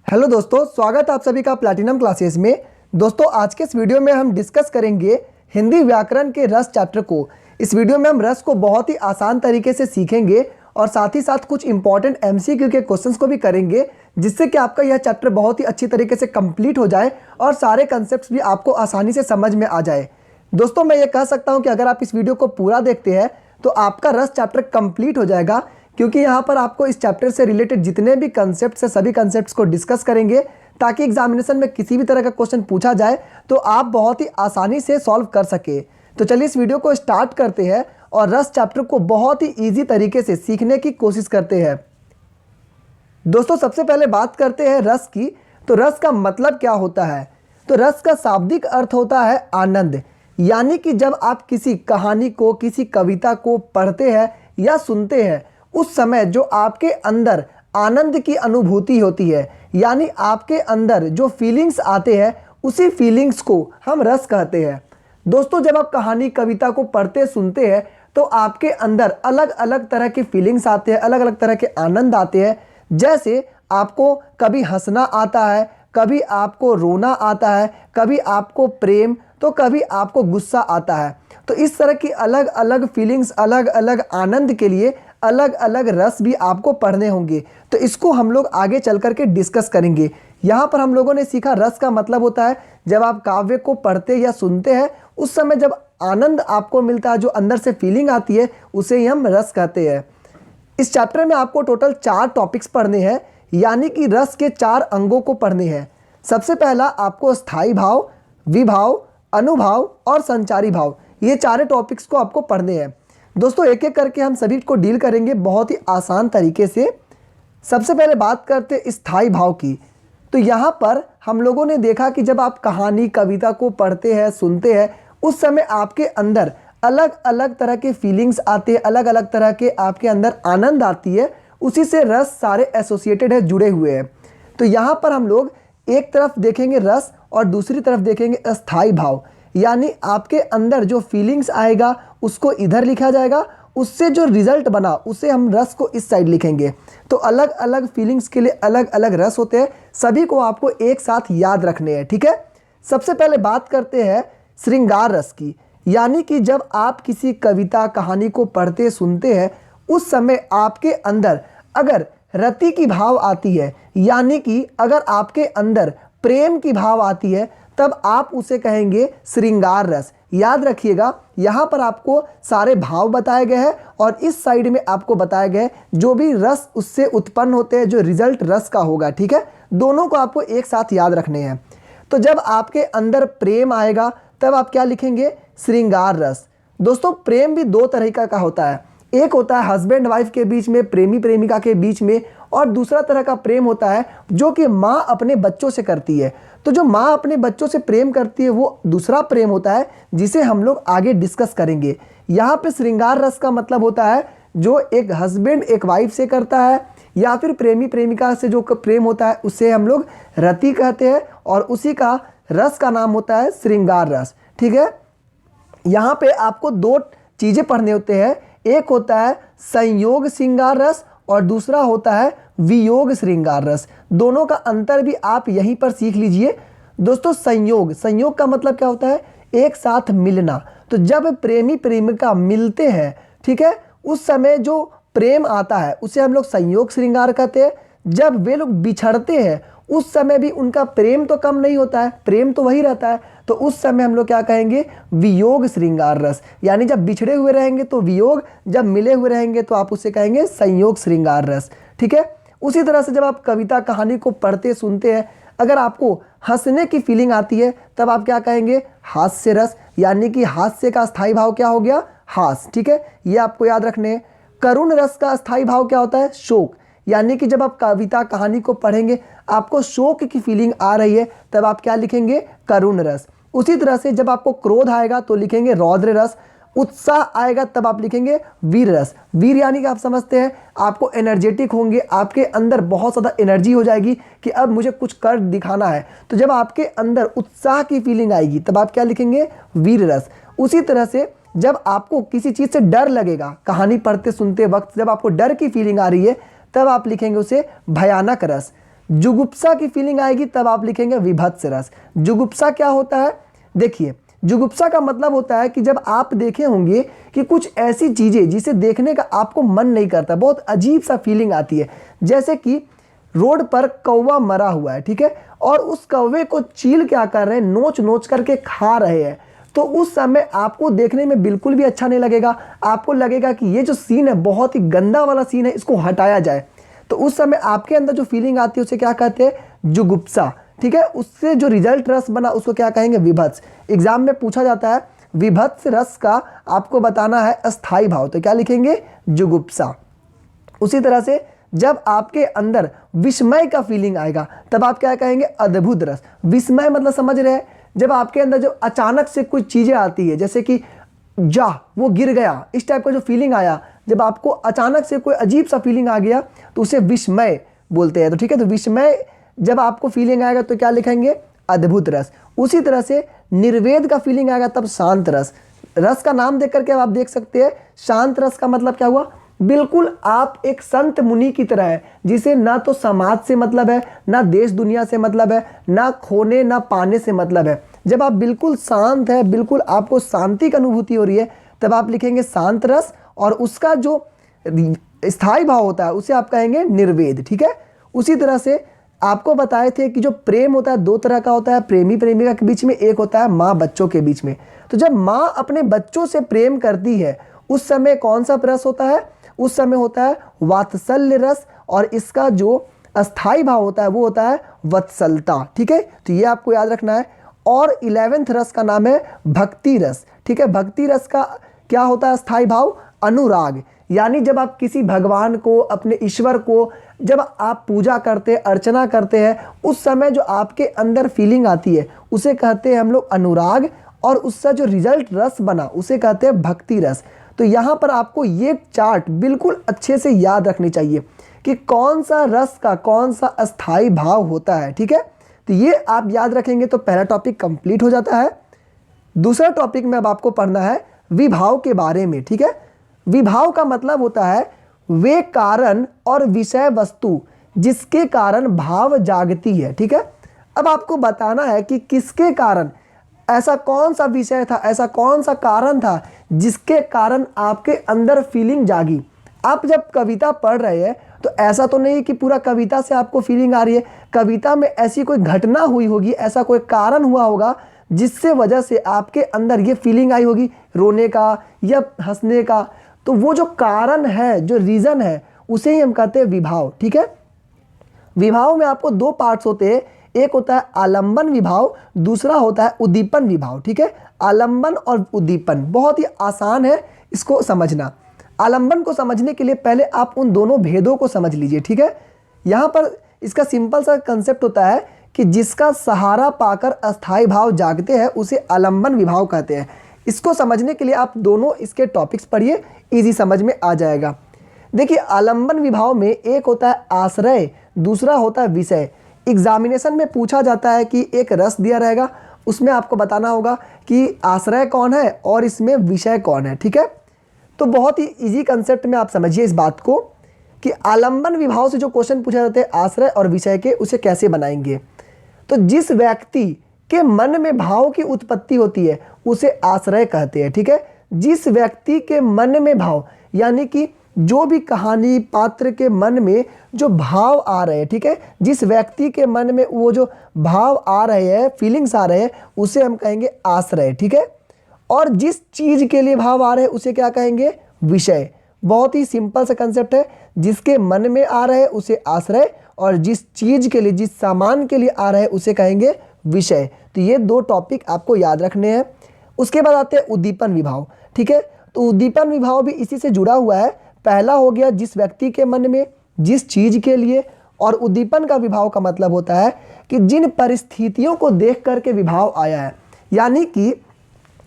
Hello दोस्तों, स्वागत है आप सभी का प्लैटिनम क्लासेस में। दोस्तों आज के इस वीडियो में हम डिस्कस करेंगे हिंदी व्याकरण के रस चैप्टर को। इस वीडियो में हम रस को बहुत ही आसान तरीके से सीखेंगे और साथ ही साथ कुछ इंपॉर्टेंट एमसीक्यू के क्वेश्चंस को भी करेंगे, जिससे कि आपका यह चैप्टर बहुत ही अच्छी तरीके से कंप्लीट हो जाए और सारे कंसेप्ट भी आपको आसानी से समझ में आ जाए। दोस्तों मैं ये कह सकता हूँ कि अगर आप इस वीडियो को पूरा देखते हैं तो आपका रस चैप्टर कंप्लीट हो जाएगा, क्योंकि यहाँ पर आपको इस चैप्टर से रिलेटेड जितने भी कंसेप्ट्स हैं सभी कंसेप्ट्स को डिस्कस करेंगे, ताकि एग्जामिनेशन में किसी भी तरह का क्वेश्चन पूछा जाए तो आप बहुत ही आसानी से सॉल्व कर सके। तो चलिए इस वीडियो को स्टार्ट करते हैं और रस चैप्टर को बहुत ही ईजी तरीके से सीखने की कोशिश करते हैं। दोस्तों सबसे पहले बात करते हैं रस की। तो रस का मतलब क्या होता है? तो रस का शाब्दिक अर्थ होता है आनंद, यानी कि जब आप किसी कहानी को, किसी कविता को पढ़ते हैं या सुनते हैं, उस समय जो आपके अंदर आनंद की अनुभूति होती है, यानी आपके अंदर जो फीलिंग्स आते हैं, उसी फीलिंग्स को हम रस कहते हैं। दोस्तों जब आप कहानी कविता को पढ़ते सुनते हैं तो आपके अंदर अलग अलग तरह के फीलिंग्स आते हैं, अलग अलग तरह के आनंद आते हैं। जैसे आपको कभी हंसना आता है, कभी आपको रोना आता है, कभी आपको प्रेम, तो कभी आपको गुस्सा आता है। तो इस तरह की अलग अलग फीलिंग्स, अलग अलग आनंद के लिए अलग अलग रस भी आपको पढ़ने होंगे। तो इसको हम लोग आगे चल करके डिस्कस करेंगे। यहाँ पर हम लोगों ने सीखा रस का मतलब होता है जब आप काव्य को पढ़ते या सुनते हैं, उस समय जब आनंद आपको मिलता है, जो अंदर से फीलिंग आती है, उसे ही हम रस कहते हैं। इस चैप्टर में आपको टोटल 4 टॉपिक्स पढ़ने हैं, यानी कि रस के 4 अंगों को पढ़ने हैं। सबसे पहला आपको स्थायी भाव, विभाव, अनुभाव और संचारी भाव, ये 4 टॉपिक्स को आपको पढ़ने हैं। दोस्तों एक एक करके हम सभी को डील करेंगे बहुत ही आसान तरीके से। सबसे पहले बात करते हैं स्थायी भाव की। तो यहाँ पर हम लोगों ने देखा कि जब आप कहानी कविता को पढ़ते हैं, सुनते हैं, उस समय आपके अंदर अलग अलग तरह के फीलिंग्स आते हैं, अलग अलग तरह के आपके अंदर आनंद आती है, उसी से रस सारे एसोसिएटेड है, जुड़े हुए हैं। तो यहाँ पर हम लोग एक तरफ देखेंगे रस और दूसरी तरफ देखेंगे अस्थायी भाव, यानी आपके अंदर जो फीलिंग्स आएगा उसको इधर लिखा जाएगा, उससे जो रिजल्ट बना उसे हम रस को इस साइड लिखेंगे। तो अलग अलग फीलिंग्स के लिए अलग अलग रस होते हैं, सभी को आपको एक साथ याद रखने हैं, ठीक है। सबसे पहले बात करते हैं श्रृंगार रस की, यानी कि जब आप किसी कविता कहानी को पढ़ते सुनते हैं, उस समय आपके अंदर अगर रति की भाव आती है, यानी कि अगर आपके अंदर प्रेम की भाव आती है, तब आप उसे कहेंगे श्रृंगार रस। याद रखिएगा यहाँ पर आपको सारे भाव बताए गए हैं और इस साइड में आपको बताया गया है जो भी रस उससे उत्पन्न होते हैं, जो रिजल्ट रस का होगा, ठीक है। दोनों को आपको एक साथ याद रखने हैं। तो जब आपके अंदर प्रेम आएगा तब आप क्या लिखेंगे? श्रृंगार रस। दोस्तों प्रेम भी 2 तरीका का होता है, एक होता है हस्बैंड वाइफ के बीच में, प्रेमी प्रेमिका के बीच में, और दूसरा तरह का प्रेम होता है जो कि माँ अपने बच्चों से करती है। तो जो माँ अपने बच्चों से प्रेम करती है वो दूसरा प्रेम होता है, जिसे हम लोग आगे डिस्कस करेंगे। यहाँ पे श्रृंगार रस का मतलब होता है जो एक हस्बैंड एक वाइफ से करता है, या फिर प्रेमी प्रेमिका से जो प्रेम होता है उसे हम लोग रति कहते हैं, और उसी का रस का नाम होता है श्रृंगार रस, ठीक है। यहाँ पे आपको 2 चीज़ें पढ़ने होते हैं, एक होता है संयोग श्रृंगार रस और दूसरा होता है वियोग श्रृंगार रस। दोनों का अंतर भी आप यहीं पर सीख लीजिए। दोस्तों संयोग का मतलब क्या होता है? एक साथ मिलना। तो जब प्रेमी प्रेमिका मिलते हैं, ठीक है, उस समय जो प्रेम आता है उसे हम लोग संयोग श्रृंगार कहते हैं। जब वे लोग बिछड़ते हैं उस समय भी उनका प्रेम तो कम नहीं होता है, प्रेम तो वही रहता है, तो उस समय हम लोग क्या कहेंगे? वियोग श्रृंगार रस। यानी जब बिछड़े हुए रहेंगे तो वियोग, जब मिले हुए रहेंगे तो आप उसे कहेंगे संयोग श्रृंगार रस, ठीक है। उसी तरह से जब आप कविता कहानी को पढ़ते सुनते हैं, अगर आपको हंसने की फीलिंग आती है तब आप क्या कहेंगे? हास्य रस, यानी कि हास्य का स्थायी भाव क्या हो गया? हास, ठीक है, ये आपको याद रखने हैं। करुण रस का स्थायी भाव क्या होता है? शोक, यानी कि जब आप कविता कहानी को पढ़ेंगे आपको शोक की फीलिंग आ रही है, तब आप क्या लिखेंगे? करुण रस। उसी तरह से जब आपको क्रोध आएगा तो लिखेंगे रौद्र रस, उत्साह आएगा तब आप लिखेंगे वीर रस। वीर यानी कि आप समझते हैं आपको एनर्जेटिक होंगे, आपके अंदर बहुत ज़्यादा एनर्जी हो जाएगी कि अब मुझे कुछ कर दिखाना है। तो जब आपके अंदर उत्साह की फीलिंग आएगी तब आप क्या लिखेंगे? वीर रस। उसी तरह से जब आपको किसी चीज़ से डर लगेगा, कहानी पढ़ते सुनते वक्त जब आपको डर की फीलिंग आ रही है, तब आप लिखेंगे उसे भयानक रस। जुगुप्सा की फीलिंग आएगी तब आप लिखेंगे विभत्स रस। जुगुप्सा क्या होता है? देखिए, जुगुप्सा का मतलब होता है कि जब आप देखे होंगे कि कुछ ऐसी चीज़ें जिसे देखने का आपको मन नहीं करता, बहुत अजीब सा फीलिंग आती है, जैसे कि रोड पर कौवा मरा हुआ है, ठीक है, और उस कौवे को चील क्या कर रहे हैं, नोच नोच करके खा रहे हैं, तो उस समय आपको देखने में बिल्कुल भी अच्छा नहीं लगेगा। आपको लगेगा कि ये जो सीन है बहुत ही गंदा वाला सीन है, इसको हटाया जाए। तो उस समय आपके अंदर जो फीलिंग आती है उसे क्या कहते हैं? जुगुप्सा, ठीक है। उससे जो रिजल्ट रस बना उसको क्या कहेंगे? विभत्स। एग्जाम में पूछा जाता है विभत्स रस का आपको बताना है अस्थाई भाव, तो क्या लिखेंगे? जुगुप्सा। उसी तरह से जब आपके अंदर विस्मय का फीलिंग आएगा तब आप क्या कहेंगे? अद्भुत रस। विस्मय मतलब समझ रहे हैं, जब आपके अंदर जो अचानक से कुछ चीज़ें आती है, जैसे कि जा वो गिर गया, इस टाइप का जो फीलिंग आया, जब आपको अचानक से कोई अजीब सा फीलिंग आ गया तो उसे विस्मय बोलते हैं। तो ठीक है, तो विस्मय जब आपको फीलिंग आएगा तो क्या लिखेंगे? अद्भुत रस। उसी तरह से निर्वेद का फीलिंग आएगा तब शांत रस। रस का नाम देख करके आप देख सकते हैं, शांत रस का मतलब क्या हुआ? बिल्कुल आप एक संत मुनि की तरह है, जिसे ना तो समाज से मतलब है, ना देश दुनिया से मतलब है, ना खोने ना पाने से मतलब है। जब आप बिल्कुल शांत है, बिल्कुल आपको शांति की अनुभूति हो रही है, तब आप लिखेंगे शांत रस, और उसका जो स्थायी भाव होता है उसे आप कहेंगे निर्वेद, ठीक है। उसी तरह से आपको बताए थे कि जो प्रेम होता है दो तरह का होता है, प्रेमी प्रेमिका के बीच में, एक होता है माँ बच्चों के बीच में। तो जब माँ अपने बच्चों से प्रेम करती है उस समय कौन सा रस होता है? उस समय होता है वात्सल्य रस, और इसका जो अस्थाई भाव होता है वो होता है वत्सलता, ठीक है। तो ये आपको याद रखना है। और 11वें रस का नाम है भक्ति रस, ठीक है। भक्ति रस का क्या होता है अस्थाई भाव? अनुराग। यानी जब आप किसी भगवान को, अपने ईश्वर को जब आप पूजा करते हैं, अर्चना करते हैं, उस समय जो आपके अंदर फीलिंग आती है उसे कहते हैं हम लोग अनुराग, और उसका जो रिजल्ट रस बना उसे कहते हैं भक्ति रस। तो यहाँ पर आपको ये चार्ट बिल्कुल अच्छे से याद रखनी चाहिए कि कौन सा रस का कौन सा अस्थाई भाव होता है, ठीक है। तो ये आप याद रखेंगे तो पहला टॉपिक कंप्लीट हो जाता है। दूसरा टॉपिक में अब आपको पढ़ना है विभाव के बारे में, ठीक है। विभाव का मतलब होता है वे कारण और विषय वस्तु जिसके कारण भाव जागती है, ठीक है। अब आपको बताना है कि किसके कारण, ऐसा कौन सा विषय था, ऐसा कौन सा कारण था जिसके कारण आपके अंदर फीलिंग जागी। आप जब कविता पढ़ रहे हैं तो ऐसा तो नहीं कि पूरा कविता से आपको फीलिंग आ रही है, कविता में ऐसी कोई घटना हुई होगी, ऐसा कोई कारण हुआ होगा जिससे वजह से आपके अंदर ये फीलिंग आई होगी, रोने का या हंसने का। तो वो जो कारण है, जो रीज़न है, उसे ही हम कहते हैं विभाव, ठीक है। विभाव में आपको दो पार्ट्स होते हैं, एक होता है आलंबन विभाव, दूसरा होता है उद्दीपन विभाव, ठीक है। आलंबन और उद्दीपन बहुत ही आसान है इसको समझना। आलंबन को समझने के लिए पहले आप उन दोनों भेदों को समझ लीजिए, ठीक है। यहाँ पर इसका सिंपल सा कंसेप्ट होता है कि जिसका सहारा पाकर अस्थाई भाव जागते हैं उसे आलंबन विभाव कहते हैं। इसको समझने के लिए आप दोनों इसके टॉपिक्स पढ़िए, इजी समझ में आ जाएगा। देखिए, आलंबन विभाव में एक होता है आश्रय, दूसरा होता है विषय। एग्जामिनेशन में पूछा जाता है कि एक रस दिया रहेगा, उसमें आपको बताना होगा कि आश्रय कौन है और इसमें विषय कौन है, ठीक है। तो बहुत ही इजी कंसेप्ट में आप समझिए इस बात को कि आलंबन विभाव से जो क्वेश्चन पूछा जाते हैं आश्रय और विषय के, उसे कैसे बनाएंगे। तो जिस व्यक्ति के मन में भाव की उत्पत्ति होती है उसे आश्रय कहते हैं, ठीक है। जिस व्यक्ति के मन में भाव, यानी कि जो भी कहानी पात्र के मन में जो भाव आ रहे हैं, ठीक है, जिस व्यक्ति के मन में वो जो भाव आ रहे हैं, फीलिंग्स आ रहे हैं, उसे हम कहेंगे आश्रय, ठीक है। और जिस चीज़ के लिए भाव आ रहे हैं उसे क्या कहेंगे? विषय। बहुत ही सिंपल सा कंसेप्ट है, जिसके मन में आ रहे हैं उसे आश्रय, और जिस चीज़ के लिए, जिस सामान के लिए आ रहे हैं उसे कहेंगे विषय। तो ये दो टॉपिक आपको याद रखने हैं। उसके बाद आते हैं उद्दीपन विभाव, ठीक है। तो उद्दीपन विभाव भी इसी से जुड़ा हुआ है। पहला हो गया जिस व्यक्ति के मन में, जिस चीज़ के लिए, और उद्दीपन का विभाव का मतलब होता है कि जिन परिस्थितियों को देख करके विभाव आया है। यानी कि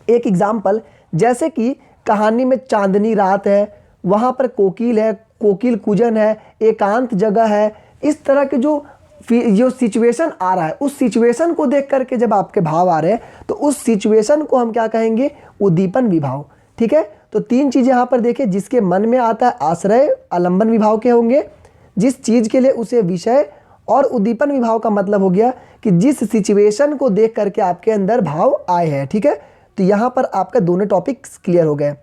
एक एग्जाम्पल, जैसे कि कहानी में चांदनी रात है, वहाँ पर कोकिल है, कोकिल कूजन है, एकांत जगह है, इस तरह के जो सिचुएशन आ रहा है, उस सिचुएशन को देख करके जब आपके भाव आ रहे हैं तो उस सिचुएशन को हम क्या कहेंगे? उद्दीपन विभाव, ठीक है। तो तीन चीज़ें यहाँ पर देखिए, जिसके मन में आता है आश्रय आलंबन विभाव के होंगे, जिस चीज़ के लिए उसे विषय, और उद्दीपन विभाव का मतलब हो गया कि जिस सिचुएशन को देख करके आपके अंदर भाव आए हैं। ठीक है, तो यहाँ पर आपका दोनों टॉपिक्स क्लियर हो गए।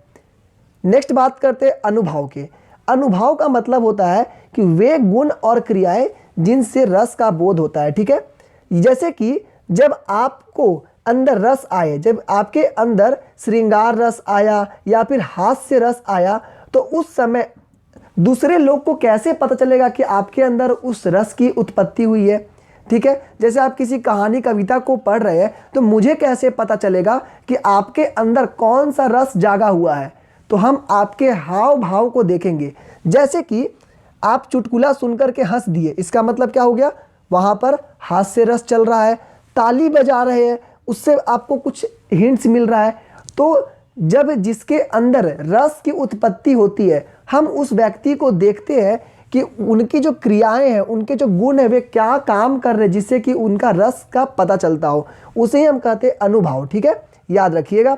नेक्स्ट बात करते हैं अनुभाव के। अनुभाव का मतलब होता है कि वे गुण और क्रियाएं जिनसे रस का बोध होता है। ठीक है, जैसे कि जब आपको अंदर रस आए, जब आपके अंदर श्रृंगार रस आया या फिर हास्य रस आया, तो उस समय दूसरे लोग को कैसे पता चलेगा कि आपके अंदर उस रस की उत्पत्ति हुई है। ठीक है, जैसे आप किसी कहानी कविता को पढ़ रहे हैं तो मुझे कैसे पता चलेगा कि आपके अंदर कौन सा रस जागा हुआ है, तो हम आपके हाव भाव को देखेंगे। जैसे कि आप चुटकुला सुनकर के हंस दिए, इसका मतलब क्या हो गया, वहाँ पर हास्य रस चल रहा है। ताली बजा रहे हैं, उससे आपको कुछ हिंट्स मिल रहा है। तो जब जिसके अंदर रस की उत्पत्ति होती है, हम उस व्यक्ति को देखते हैं कि उनकी जो क्रियाएं हैं, उनके जो गुण है, वे क्या काम कर रहे हैं जिससे कि उनका रस का पता चलता हो, उसे ही हम कहते हैं अनुभाव। ठीक है, याद रखिएगा।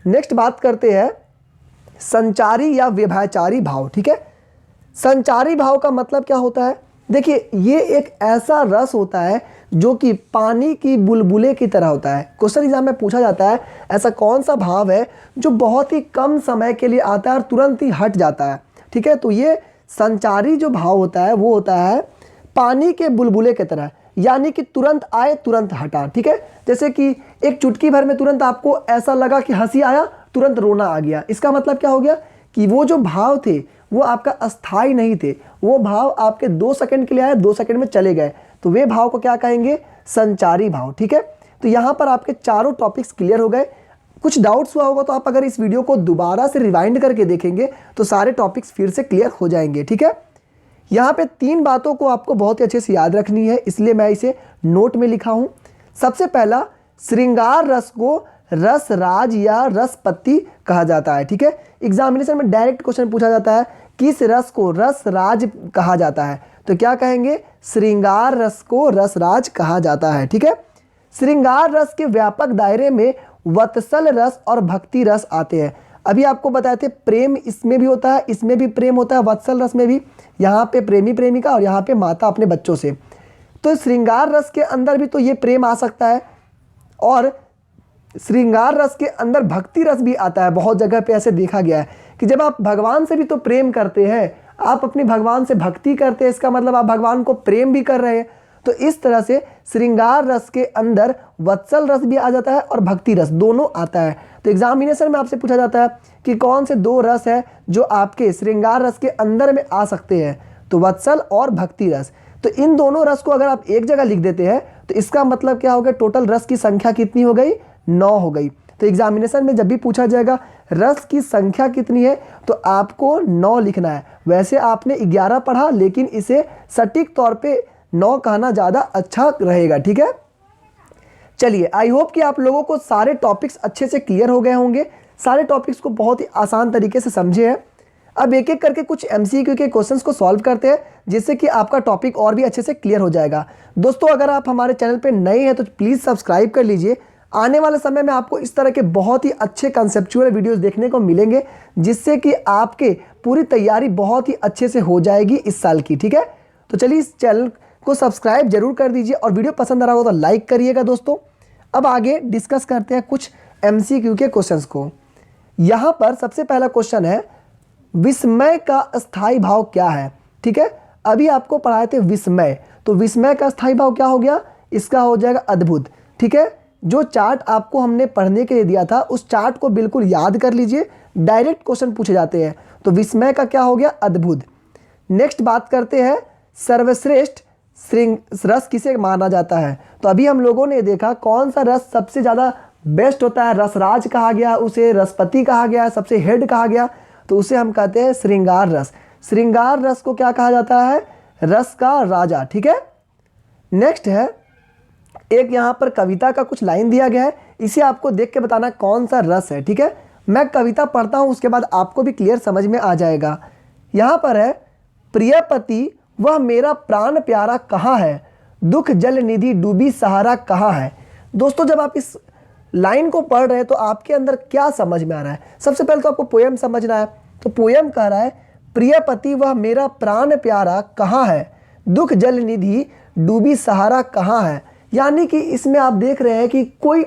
नेक्स्ट बात करते हैं संचारी या व्यभिचारी भाव। ठीक है, संचारी भाव का मतलब क्या होता है, देखिए ये एक ऐसा रस होता है जो कि पानी की बुलबुले की तरह होता है। क्वेश्चन एग्जाम में पूछा जाता है ऐसा कौन सा भाव है जो बहुत ही कम समय के लिए आता है और तुरंत ही हट जाता है। ठीक है, तो ये संचारी जो भाव होता है वो होता है पानी के बुलबुले की तरह, यानी कि तुरंत आए तुरंत हटा। ठीक है, जैसे कि एक चुटकी भर में तुरंत आपको ऐसा लगा कि हंसी आया, तुरंत रोना आ गया। इसका मतलब क्या हो गया कि वो जो भाव थे वो आपका अस्थाई नहीं थे, वो भाव आपके 2 सेकंड के लिए आए, 2 सेकंड में चले गए, तो वे भाव को क्या कहेंगे, संचारी भाव। ठीक है, तो यहाँ पर आपके चारों टॉपिक्स क्लियर हो गए। कुछ डाउट्स हुआ होगा तो आप अगर इस वीडियो को दोबारा से रिवाइंड करके देखेंगे तो सारे टॉपिक्स फिर से क्लियर हो जाएंगे। ठीक है, यहाँ पे 3 बातों को आपको बहुत ही अच्छे से याद रखनी है, इसलिए मैं इसे नोट में लिखा हूँ। सबसे पहला, श्रृंगार रस को रस राज या रसपत्ति कहा जाता है। ठीक है, एग्जामिनेशन में डायरेक्ट क्वेश्चन पूछा जाता है किस रस को रस राज कहा जाता है, तो क्या कहेंगे, श्रृंगार रस को रस राज कहा जाता है। ठीक है, श्रृंगार रस के व्यापक दायरे में वत्सल रस और भक्ति रस आते हैं। अभी आपको बताए थे प्रेम इसमें भी होता है, इसमें भी प्रेम होता है, वत्सल रस में भी, यहाँ पे प्रेमी प्रेमिका और यहाँ पे माता अपने बच्चों से। तो श्रृंगार रस के अंदर भी तो ये प्रेम आ सकता है, और श्रृंगार रस के अंदर भक्ति रस भी आता है। बहुत जगह पे ऐसे देखा गया है कि जब आप भगवान से भी तो प्रेम करते हैं, आप अपने भगवान से भक्ति करते हैं, इसका मतलब आप भगवान को प्रेम भी कर रहे हैं। तो इस तरह से श्रृंगार रस के अंदर वत्सल रस भी आ जाता है और भक्ति रस दोनों आता है। तो एग्जामिनेशन में आपसे पूछा जाता है कि कौन से 2 रस है जो आपके श्रृंगार रस के अंदर में आ सकते हैं, तो वत्सल और भक्ति रस। तो इन दोनों रस को अगर आप एक जगह लिख देते हैं तो इसका मतलब क्या हो गया, टोटल रस की संख्या कितनी हो गई, 9 हो गई। तो एग्जामिनेशन में जब भी पूछा जाएगा रस की संख्या कितनी है तो आपको 9 लिखना है। वैसे आपने 11 पढ़ा, लेकिन इसे सटीक तौर पे 9 कहना ज़्यादा अच्छा रहेगा। ठीक है, चलिए आई होप कि आप लोगों को सारे टॉपिक्स अच्छे से क्लियर हो गए होंगे, सारे टॉपिक्स को बहुत ही आसान तरीके से समझे हैं। अब एक एक करके कुछ MCQ के क्वेश्चंस को सॉल्व करते हैं, जिससे कि आपका टॉपिक और भी अच्छे से क्लियर हो जाएगा। दोस्तों अगर आप हमारे चैनल पर नए हैं तो प्लीज़ सब्सक्राइब कर लीजिए। आने वाले समय में आपको इस तरह के बहुत ही अच्छे कंसेप्चुअल वीडियोस देखने को मिलेंगे, जिससे कि आपके पूरी तैयारी बहुत ही अच्छे से हो जाएगी इस साल की। ठीक है, तो चलिए इस चैनल को सब्सक्राइब जरूर कर दीजिए और वीडियो पसंद आ रहा हो तो लाइक करिएगा। दोस्तों अब आगे डिस्कस करते हैं कुछ MCQ के क्वेश्चंस को। यहाँ पर सबसे पहला क्वेश्चन है, विस्मय का अस्थाई भाव क्या है। ठीक है, अभी आपको पढ़ाए थे विस्मय, तो विस्मय का अस्थाई भाव क्या हो गया, इसका हो जाएगा अद्भुत। ठीक है, जो चार्ट आपको हमने पढ़ने के लिए दिया था उस चार्ट को बिल्कुल याद कर लीजिए, डायरेक्ट क्वेश्चन पूछे जाते हैं। तो विस्मय का क्या हो गया, अद्भुत। नेक्स्ट बात करते हैं सर्वश्रेष्ठ रस किसे माना जाता है। तो अभी हम लोगों ने देखा कौन सा रस सबसे ज़्यादा बेस्ट होता है, रसराज कहा गया, उसे रसपति कहा गया, सबसे हेड कहा गया, तो उसे हम कहते हैं श्रृंगार रस। श्रृंगार रस को क्या कहा जाता है, रस का राजा। ठीक है, नेक्स्ट है एक यहाँ पर कविता का कुछ लाइन दिया गया है, इसे आपको देख के बताना कौन सा रस है। ठीक है, मैं कविता पढ़ता हूँ, उसके बाद आपको भी क्लियर समझ में आ जाएगा। यहाँ पर है, प्रियपति वह मेरा प्राण प्यारा कहाँ है, दुख जल निधि डूबी सहारा कहाँ है। दोस्तों जब आप इस लाइन को पढ़ रहे हैं तो आपके अंदर क्या समझ में आ रहा है, सबसे पहले तो आपको पोयम समझना है। तो पोयम कह रहा है, प्रियपति वह मेरा प्राण प्यारा कहाँ है, दुख जल निधि डूबी सहारा कहाँ है। यानी कि इसमें आप देख रहे हैं कि कोई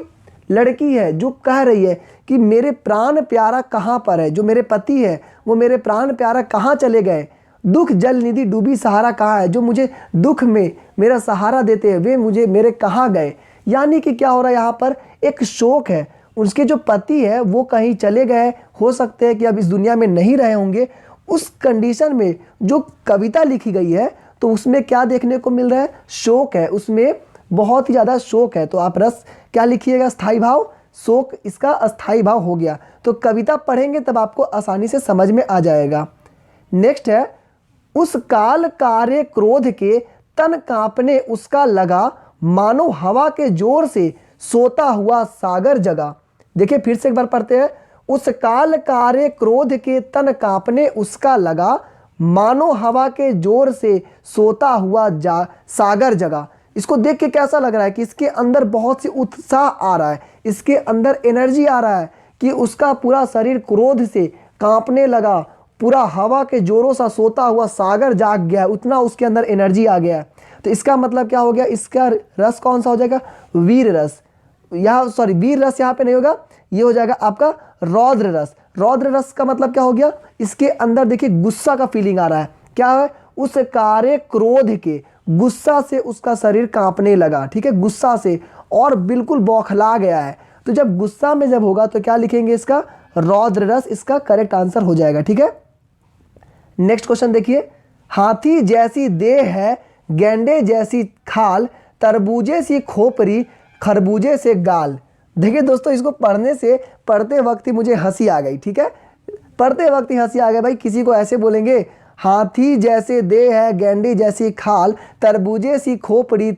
लड़की है जो कह रही है कि मेरे प्राण प्यारा कहाँ पर है, जो मेरे पति है वो मेरे प्राण प्यारा कहाँ चले गए, दुख जल निधि डूबी सहारा कहाँ है, जो मुझे दुख में मेरा सहारा देते हैं वे मुझे मेरे कहाँ गए। यानी कि क्या हो रहा है यहाँ पर, एक शोक है, उसके जो पति है वो कहीं चले गए, हो सकते हैं कि अब इस दुनिया में नहीं रहे होंगे। उस कंडीशन में जो कविता लिखी गई है तो उसमें क्या देखने को मिल रहा है, शोक है, उसमें बहुत ही ज़्यादा शोक है। तो आप रस क्या लिखिएगा, स्थायी भाव, शोक इसका अस्थायी भाव हो गया। तो कविता पढ़ेंगे तब आपको आसानी से समझ में आ जाएगा। नेक्स्ट है, उस काल कार्य क्रोध के तन कांपने उसका लगा, मानो हवा के जोर से सोता हुआ सागर जगा। देखिए फिर से एक बार पढ़ते हैं, उस काल कार्य क्रोध के तन कांपने उसका लगा, मानो हवा के जोर से सोता हुआ सागर जगा। इसको देख के कैसा लग रहा है कि इसके अंदर बहुत सी उत्साह आ रहा है, इसके अंदर एनर्जी आ रहा है कि उसका पूरा शरीर क्रोध से कांपने लगा, पूरा हवा के जोरों सा सोता हुआ सागर जाग गया है, उतना उसके अंदर एनर्जी आ गया है। तो इसका मतलब क्या हो गया, इसका रस कौन सा हो जाएगा, वीर रस। यहाँ सॉरी वीर रस यहाँ पे नहीं होगा, ये हो जाएगा आपका रौद्र रस। रौद्र रस का मतलब क्या हो गया, इसके अंदर देखिए गुस्सा का फीलिंग आ रहा है। क्या है, उस कार्य क्रोध के गुस्सा से उसका शरीर कांपने लगा, ठीक है, गुस्सा से, और बिल्कुल बौखला गया है। तो जब गुस्सा में जब होगा तो क्या लिखेंगे, इसका रौद्र रस, इसका करेक्ट आंसर हो जाएगा। ठीक है, नेक्स्ट क्वेश्चन देखिए, हाथी जैसी देह है गेंडे जैसी खाल, तरबूजे सी खोपड़ी खरबूजे से गाल। देखिए दोस्तों, इसको पढ़ते वक्त ही मुझे हंसी आ गई। ठीक है, पढ़ते वक्त ही हंसी आ गई भाई। किसी को ऐसे बोलेंगे, हाथी जैसे देह है गेंडे जैसी खाल, तरबूजे सी खोपड़ी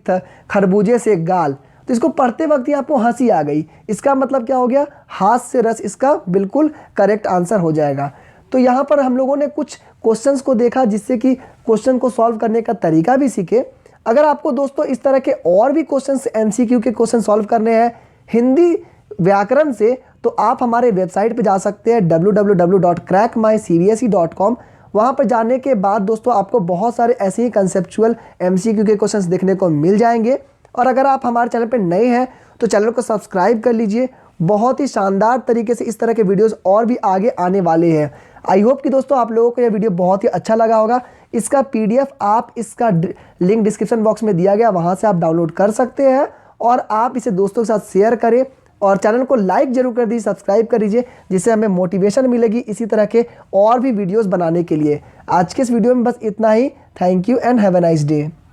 खरबूजे से गाल। तो इसको पढ़ते वक्त ही आपको हंसी आ गई, इसका मतलब क्या हो गया, हास्य रस इसका बिल्कुल करेक्ट आंसर हो जाएगा। तो यहाँ पर हम लोगों ने कुछ क्वेश्चंस को देखा जिससे कि क्वेश्चन को सॉल्व करने का तरीका भी सीखे। अगर आपको दोस्तों इस तरह के और भी क्वेश्चंस एमसीक्यू के क्वेश्चन सॉल्व करने हैं हिंदी व्याकरण से, तो आप हमारे वेबसाइट पे जा सकते हैं www.crackmycbse.com। वहाँ पर जाने के बाद दोस्तों आपको बहुत सारे ऐसे ही कंसेप्चुअल एमसीक्यू के क्वेश्चंस देखने को मिल जाएंगे। और अगर आप हमारे चैनल पर नए हैं तो चैनल को सब्सक्राइब कर लीजिए, बहुत ही शानदार तरीके से इस तरह के वीडियोस और भी आगे आने वाले हैं। आई होप कि दोस्तों आप लोगों को यह वीडियो बहुत ही अच्छा लगा होगा। इसका पीडीएफ आप इसका लिंक डिस्क्रिप्शन बॉक्स में दिया गया, वहाँ से आप डाउनलोड कर सकते हैं और आप इसे दोस्तों के साथ शेयर करें और चैनल को लाइक जरूर कर दीजिए, सब्सक्राइब कर दीजिए, जिससे हमें मोटिवेशन मिलेगी इसी तरह के और भी वीडियोस बनाने के लिए। आज के इस वीडियो में बस इतना ही। Thank you and have a nice day.